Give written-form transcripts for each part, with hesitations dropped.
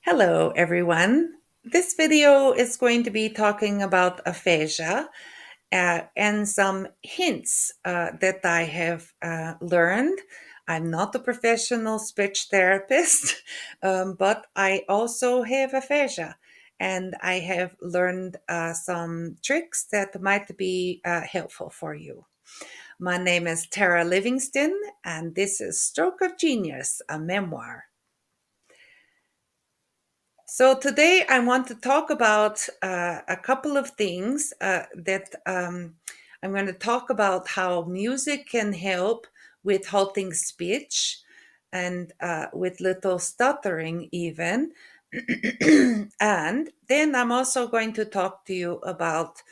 Hello, everyone. This video is going to be talking about aphasia and some hints that I have learned. I'm not a professional speech therapist, but I also have aphasia, and I have learned some tricks that might be helpful for you. My name is Tara Livingston, and this is Stroke of Genius, a memoir. So today I want to talk about a couple of things that I'm going to talk about how music can help with halting speech and with little stuttering even. And then I'm also going to talk to you about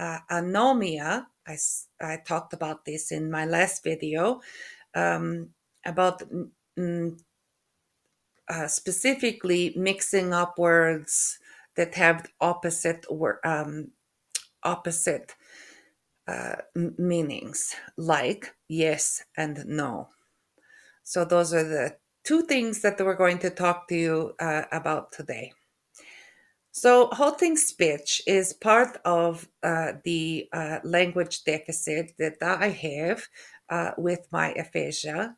anomia. I talked about this in my last video about mm, specifically mixing up words that have opposite meanings, like yes and no. So those are the two things that we're going to talk to you about today. So halting speech is part of the language deficit that I have with my aphasia.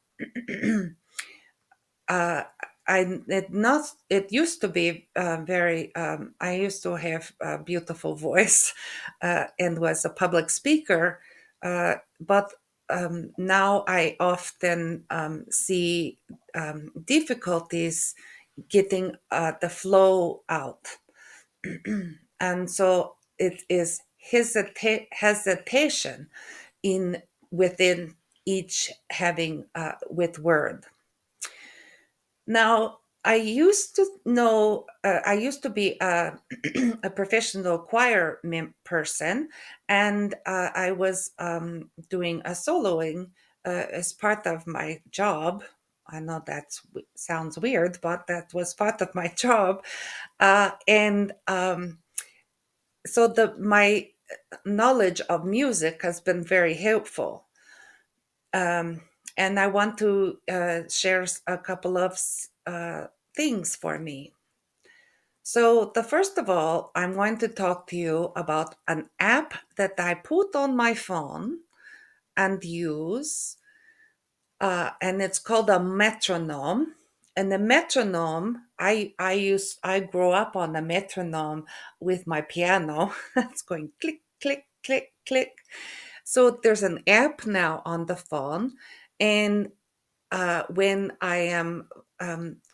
uh, it used to be very I used to have a beautiful voice and was a public speaker, but now I often see difficulties getting the flow out. And so it is hesitation in within each having with word. Now, I used to know, I used to be a, a professional choir person, and I was doing a soloing as part of my job. I know that sounds weird, but that was part of my job. And so my knowledge of music has been very helpful. Um, and I want to share a couple of things for me. So, the first of all, I'm going to talk to you about an app that I put on my phone and use, and it's called a metronome. And the metronome, I grew up on the metronome with my piano. It's going click, click, click, click. So there's an app now on the phone, and when I am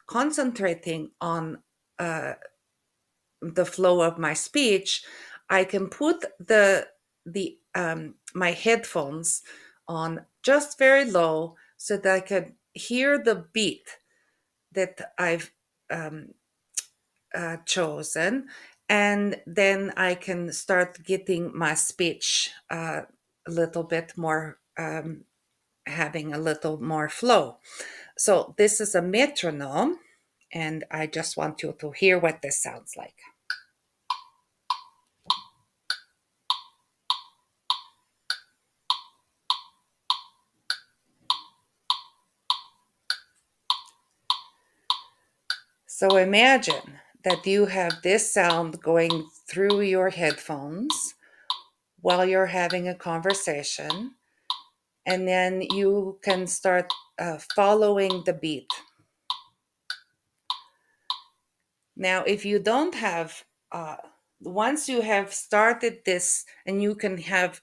concentrating on the flow of my speech, I can put the my headphones on just very low so that I can hear the beat that I've um, chosen, and then I can start getting my speech a little bit more, having a little more flow. So this is a metronome, and I just want you to hear what this sounds like. So imagine that you have this sound going through your headphones while you're having a conversation, and then you can start following the beat. Now, if you don't have, once you have started this, and you can have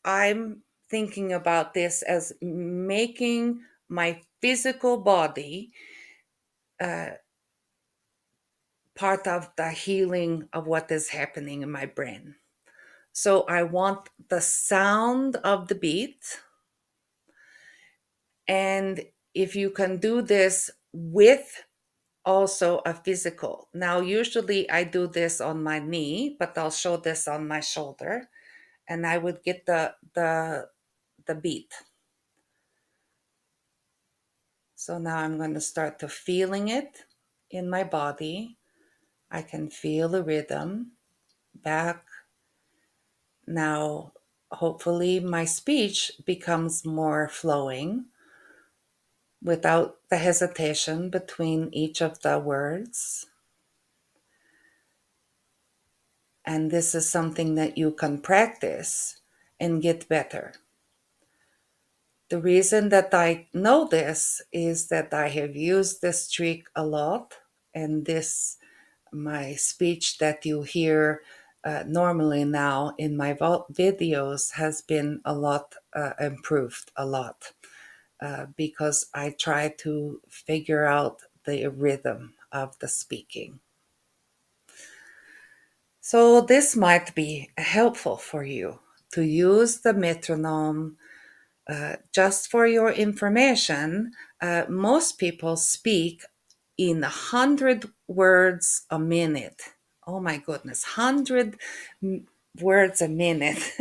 I'm thinking about this as making my physical body part of the healing of what is happening in my brain. So I want the sound of the beat. And if you can do this with also a physical. Now, usually I do this on my knee, but I'll show this on my shoulder. And I would get the beat. So now I'm going to start to feeling it in my body. I can feel the rhythm back. Now, hopefully, my speech becomes more flowing. without the hesitation between each of the words. And this is something that you can practice and get better. The reason that I know this is that I have used this trick a lot, and this, my speech that you hear normally now in my videos, has been a lot improved a lot because I try to figure out the rhythm of the speaking. So this might be helpful for you to use the metronome. Just for your information, most people speak in 100 words a minute. Oh my goodness, 100 words a minute.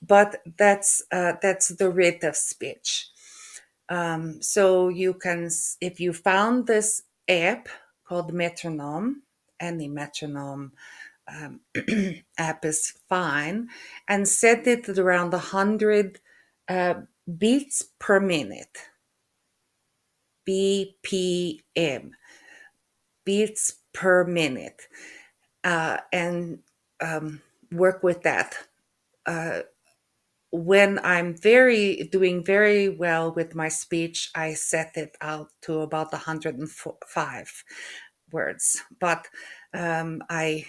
But that's the rate of speech. So you can, if you found this app called Metronome, any metronome um, app is fine, and set it at around 100 uh, beats per minute, BPM, beats per minute, and work with that. When I'm doing very well with my speech, I set it out to about 105 words. But I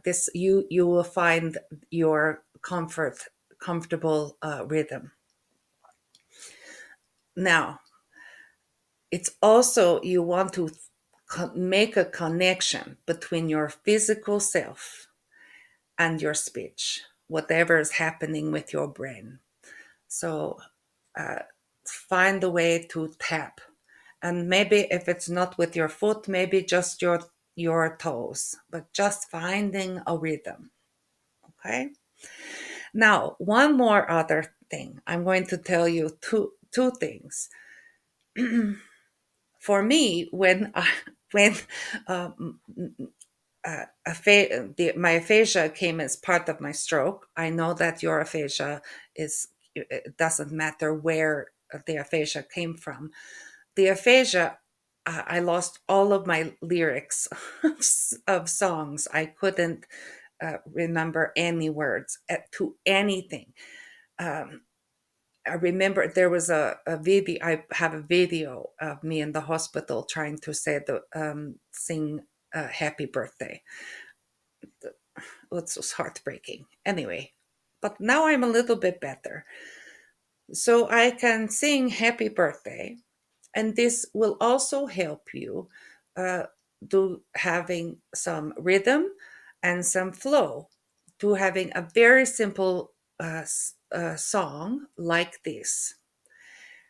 this you will find your comfortable rhythm. Now, it's also you want to make a connection between your physical self and your speech, whatever is happening with your brain. So uh, find a way to tap, and maybe if it's not with your foot, maybe just your toes, but just finding a rhythm. Okay. Now, one more other thing. I'm going to tell you two things. For me, when um, my aphasia came as part of my stroke, I know that your aphasia is, it doesn't matter where the aphasia came from. The aphasia, I lost all of my lyrics of songs. I couldn't remember any words to anything. Um, I remember there was a video. I have a video of me in the hospital trying to say sing "Happy Birthday." It was heartbreaking. Anyway, but now I'm a little bit better, so I can sing "Happy Birthday," and this will also help you uh, do having some rhythm and some flow, to having a very simple song like this.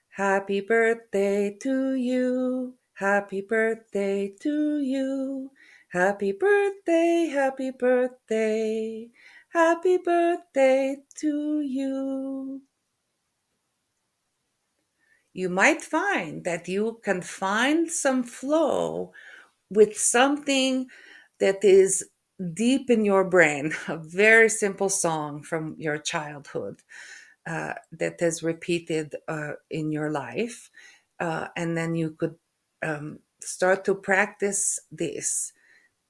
Happy birthday to you. Happy birthday to you. Happy birthday, happy birthday. Happy birthday to you. You might find that you can find some flow with something that is deep in your brain, a very simple song from your childhood that is repeated in your life. And then you could start to practice this.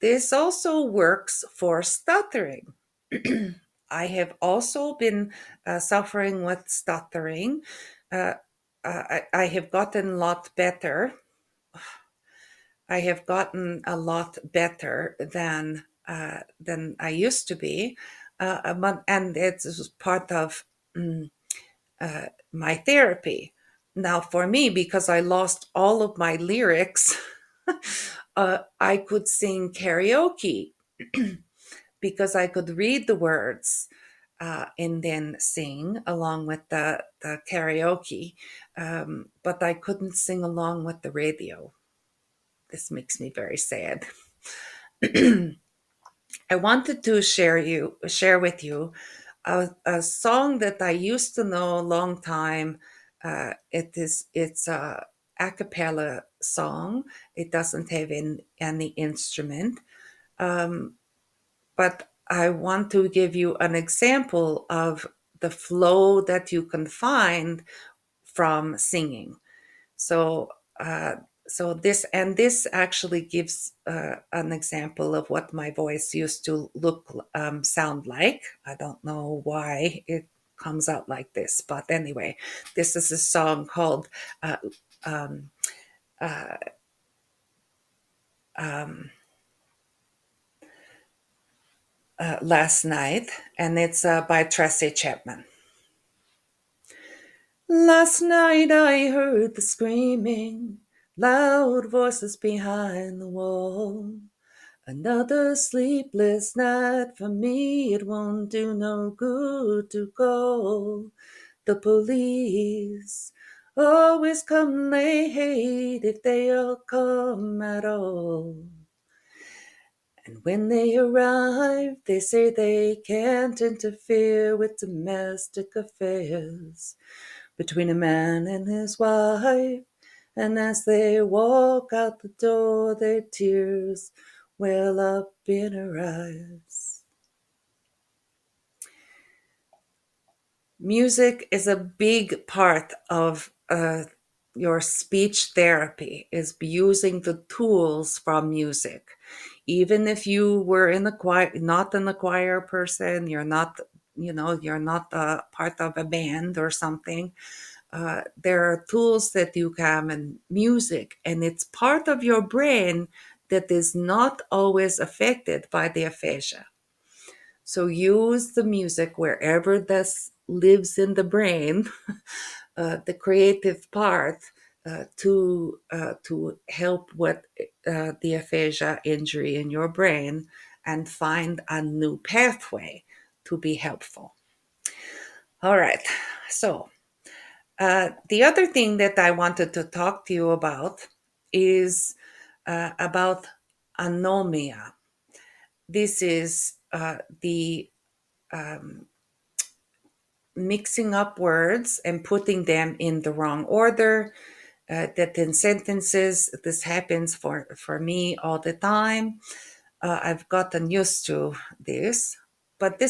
This also works for stuttering. I have also been suffering with stuttering. Uh, I have gotten a lot better. I have gotten a lot better than I used to be, and it's part of my therapy. Now, for me, because I lost all of my lyrics, I could sing karaoke because I could read the words and then sing along with the karaoke, but I couldn't sing along with the radio. This makes me very sad. I wanted to share with you a song that I used to know a long time. It's a cappella song. It doesn't have any instrument, but I want to give you an example of the flow that you can find from singing. So, uh, this actually gives an example of what my voice used to sound like. I don't know why it comes out like this, but anyway, this is a song called uh, um, uh, um, "Last Night," and it's by Tracy Chapman. Last night I heard the screaming, loud voices behind the wall. Another sleepless night for me, it won't do no good to call the police. Always come late if they all come at all. And when they arrive, they say they can't interfere with domestic affairs between a man and his wife. And as they walk out the door, their tears well up in her eyes. Music is a big part of your speech therapy, is using the tools from music. Even if you were in the choir, not in the choir person, you're not a part of a band or something. There are tools that you have in music, and it's part of your brain that is not always affected by the aphasia. So use the music wherever this lives in the brain, the creative part, to help with the aphasia injury in your brain and find a new pathway to be helpful. All right. So the other thing that I wanted to talk to you about is about anomia. This is the mixing up words and putting them in the wrong order. That in sentences, this happens for me all the time. I've gotten used to this, but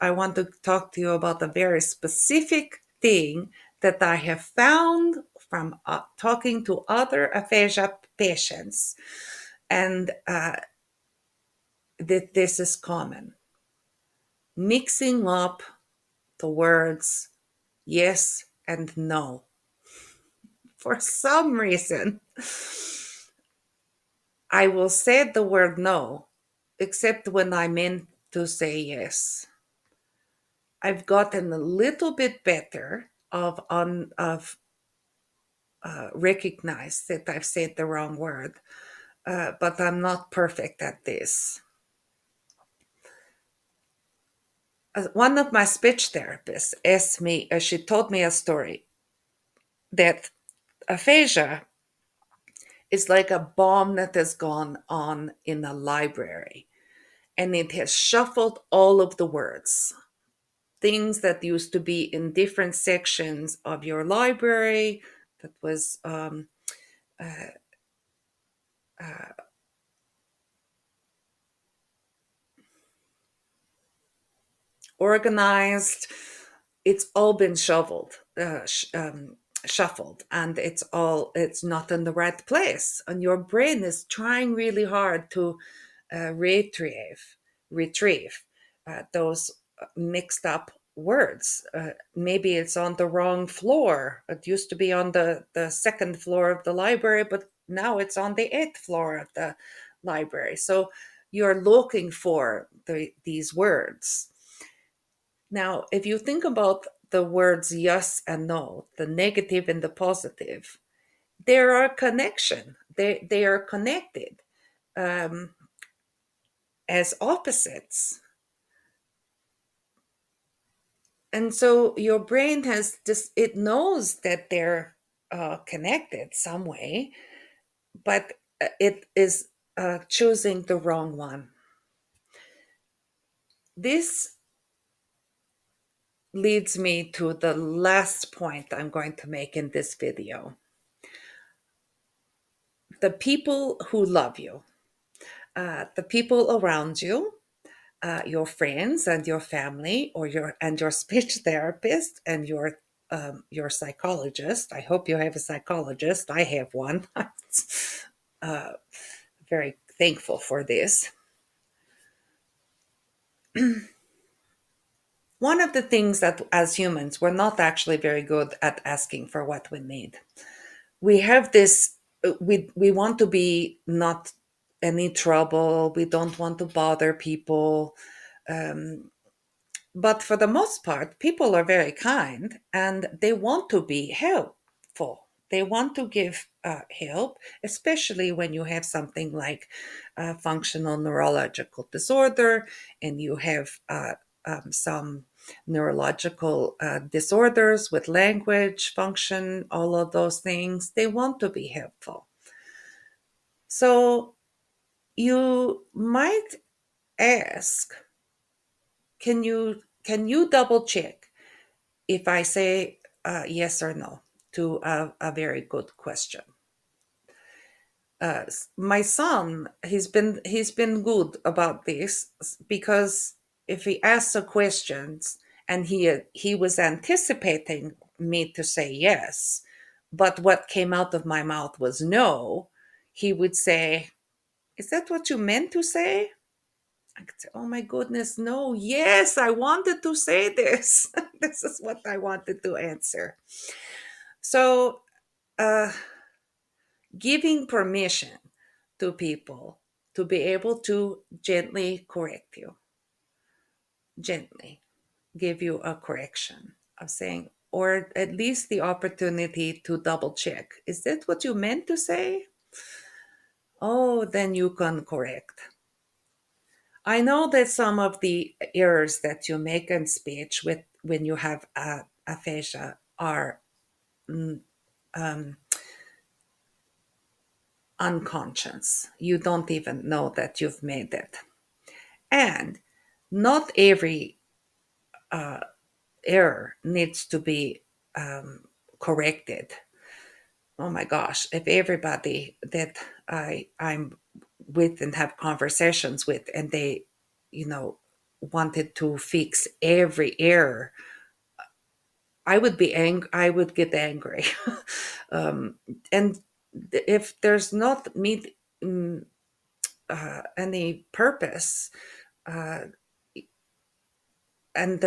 I want to talk to you about a very specific thing that I have found from talking to other aphasia patients, and that this is common. Mixing up the words yes and no. For some reason, I will say the word no, except when I meant to say yes. I've gotten a little bit better of recognize that I've said the wrong word, but I'm not perfect at this. One of my speech therapists asked me, she told me a story that aphasia is like a bomb that has gone on in a library, and it has shuffled all of the words. Things that used to be in different sections of your library that was organized, it's all been shuffled, and it's not in the right place, and your brain is trying really hard to retrieve those mixed up words. Maybe it's on the wrong floor. It used to be on the second floor of the library, but now it's on the eighth floor of the library. So you're looking for these words. Now, if you think about the words yes and no, the negative and the positive, there are connection. They are connected um, as opposites. And so your brain has just, it knows that they're connected some way, but it is choosing the wrong one. This leads me to the last point I'm going to make in this video. The people who love you, the people around you, your friends and your family, or your speech therapist and your your psychologist. I hope you have a psychologist. I have one. uh, very thankful for this. One of the things that as humans, we're not actually very good at asking for what we need. We have this, we want to be not any trouble. We don't want to bother people. Um, But for the most part, people are very kind and they want to be helpful. They want to give help, especially when you have something like functional neurological disorder and you have some neurological disorders with language, function, all of those things. They want to be helpful. So you might ask, can you double check if I say yes or no to a very good question. My son, he's been good about this because if he asks a questions and he was anticipating me to say yes, but what came out of my mouth was no, he would say, "Is that what you meant to say?" I could say, "Oh my goodness, no, yes, I wanted to say this. This is what I wanted to answer." So, uh, giving permission to people to be able to gently correct you, gently give you a correction of saying, or at least the opportunity to double check. Is that what you meant to say? Oh, then you can correct. I know that some of the errors that you make in speech with when you have aphasia are mm, um, unconscious. You don't even know that you've made it. And not every error needs to be corrected. Oh my gosh, if everybody that I'm with and have conversations with and they, you know, wanted to fix every error, I would be I would get angry. um, and if there's not any purpose, uh, and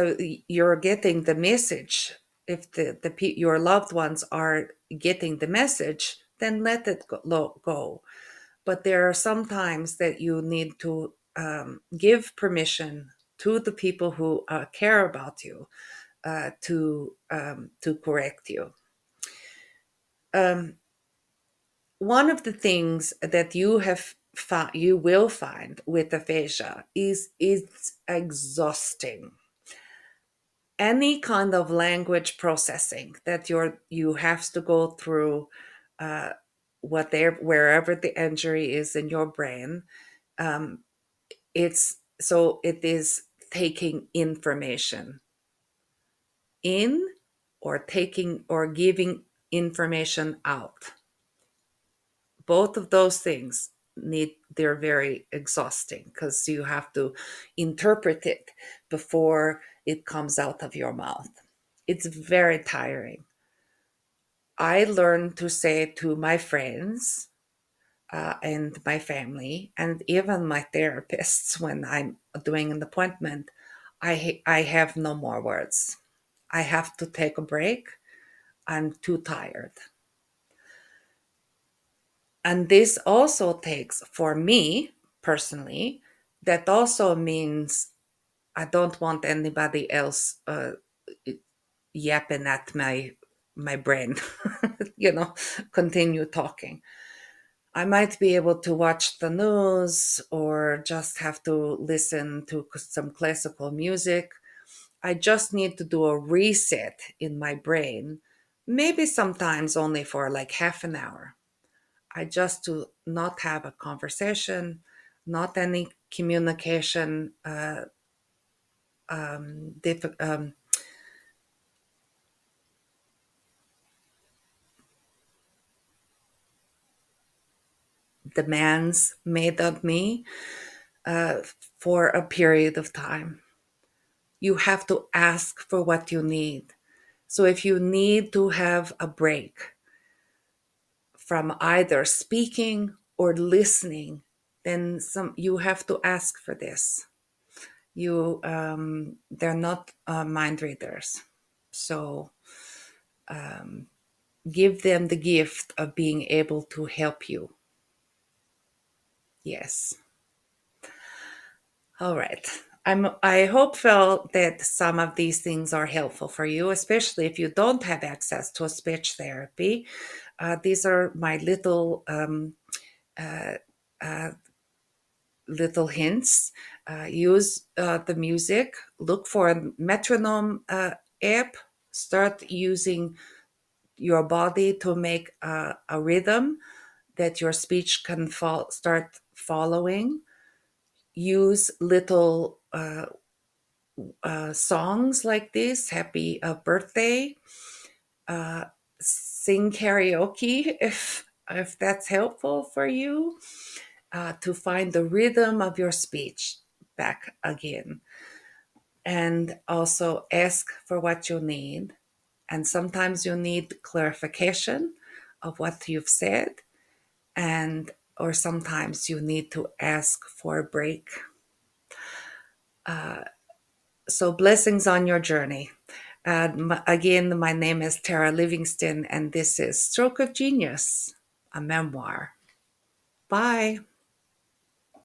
you're getting the message, if your loved ones are getting the message, then let it go. But there are some times that you need to give permission to the people who care about you to correct you. um, One of the things that you will find with aphasia is it's exhausting. Any kind of language processing that you have to go through, uh, wherever the injury is in your brain, um, it is taking information in or taking or giving information out. Both of those things they're very exhausting because you have to interpret it before it comes out of your mouth. It's very tiring. I learned to say to my friends and my family and even my therapists when I'm doing an appointment, I have no more words. I have to take a break. I'm too tired. And this also takes, for me personally, that also means I don't want anybody else yapping at my brain, continue talking. I might be able to watch the news or just have to listen to some classical music. I just need to do a reset in my brain, maybe sometimes only for like half an hour. I just to not have a conversation, not any communication demands made on me uh, for a period of time. You have to ask for what you need. So if you need to have a break from either speaking or listening, then you have to ask for this. They're not mind readers, so give them the gift of being able to help you. Yes. All right. I hope, Phil, that some of these things are helpful for you, especially if you don't have access to a speech therapy. These are my uh, uh, little hints. Use the music. Look for a metronome app. Start using your body to make a rhythm that your speech can start following. Use little songs like this, happy birthday, sing karaoke if that's helpful for you, to find the rhythm of your speech back again. And also ask for what you need. And sometimes you need clarification of what you've said, and or sometimes you need to ask for a break. So blessings on your journey. Again, my name is Tara Livingston, and this is Stroke of Genius, a memoir. Bye.